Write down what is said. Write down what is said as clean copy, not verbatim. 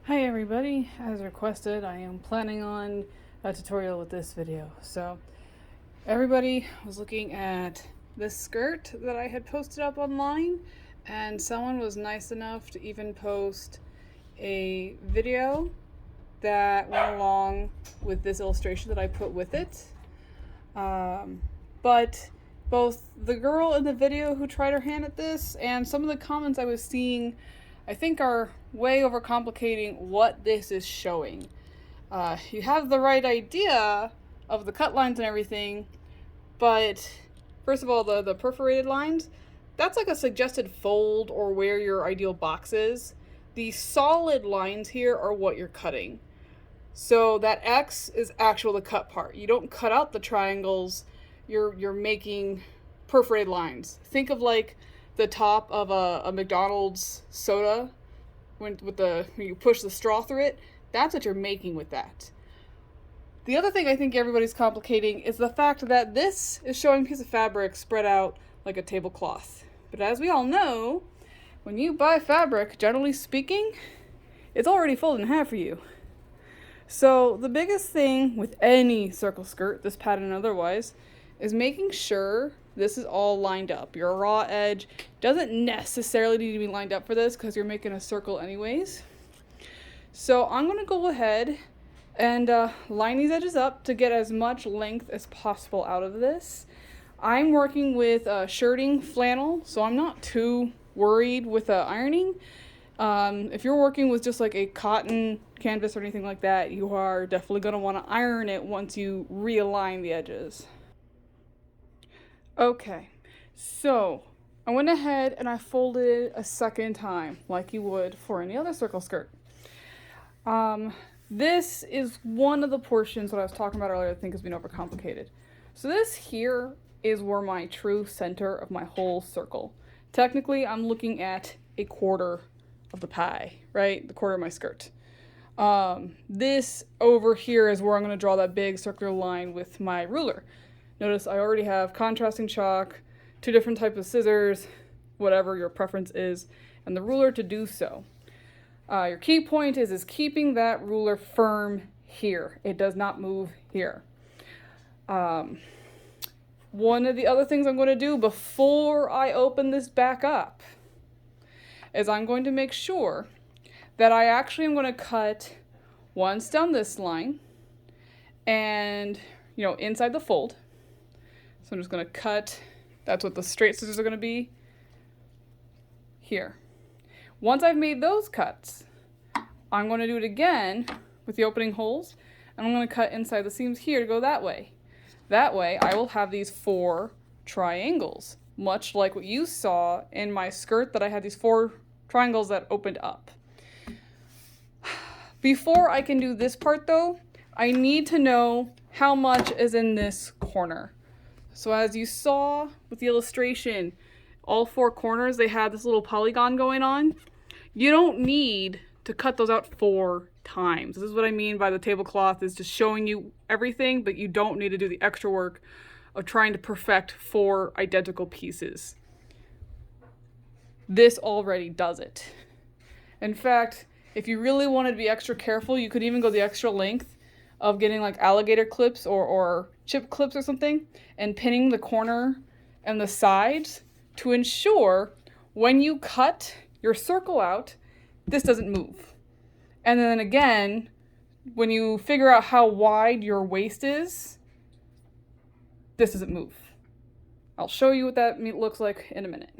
Hi everybody, as requested, I am planning on a tutorial with this video. So everybody was looking at this skirt that I had posted up online, and someone was nice enough to even post a video that went along with this illustration that I put with it. But both the girl in the video who tried her hand at this and some of the comments I was seeing, I think, are way overcomplicating what this is showing. You have the right idea of the cut lines and everything, but first of all, the perforated lines, that's like a suggested fold or where your ideal box is. The solid lines here are what you're cutting. So that X is actual the cut part. You don't cut out the triangles, you're making perforated lines. Think of like the top of a McDonald's soda when you push the straw through it. That's what you're making with that. The other thing I think everybody's complicating is the fact that this is showing a piece of fabric spread out like a tablecloth. But as we all know, when you buy fabric, generally speaking, it's already folded in half for you. So the biggest thing with any circle skirt, this pattern and otherwise, is making sure this is all lined up. Your raw edge doesn't necessarily need to be lined up for this because you're making a circle anyways. So I'm going to go ahead and line these edges up to get as much length as possible out of this. I'm working with shirting flannel, so I'm not too worried with ironing. If you're working with just like a cotton canvas or anything like that, you are definitely going to want to iron it once you realign the edges. Okay, so I went ahead and I folded it a second time, like you would for any other circle skirt. This is one of the portions that I was talking about earlier I think has been overcomplicated. So this here is where my true center of my whole circle. Technically, I'm looking at a quarter of the pie, right? The quarter of my skirt. This over here is where I'm going to draw that big circular line with my ruler. Notice I already have contrasting chalk, 2 different types of scissors, whatever your preference is, and the ruler to do so. Your key point is keeping that ruler firm here. It does not move here. One of the other things I'm going to do before I open this back up is I'm going to make sure that I actually am going to cut once down this line and, inside the fold. So I'm just going to cut, that's what the straight scissors are going to be, here. Once I've made those cuts, I'm going to do it again with the opening holes, and I'm going to cut inside the seams here to go that way. That way, I will have these 4 triangles, much like what you saw in my skirt that I had these 4 triangles that opened up. Before I can do this part though, I need to know how much is in this corner. So as you saw with the illustration, all 4 corners, they had this little polygon going on. You don't need to cut those out 4 times. This is what I mean by the tablecloth, is just showing you everything, but you don't need to do the extra work of trying to perfect 4 identical pieces. This already does it. In fact, if you really wanted to be extra careful, you could even go the extra length of getting like alligator clips or chip clips or something and pinning the corner and the sides to ensure when you cut your circle out, this doesn't move. And then again, when you figure out how wide your waist is, this doesn't move. I'll show you what that looks like in a minute.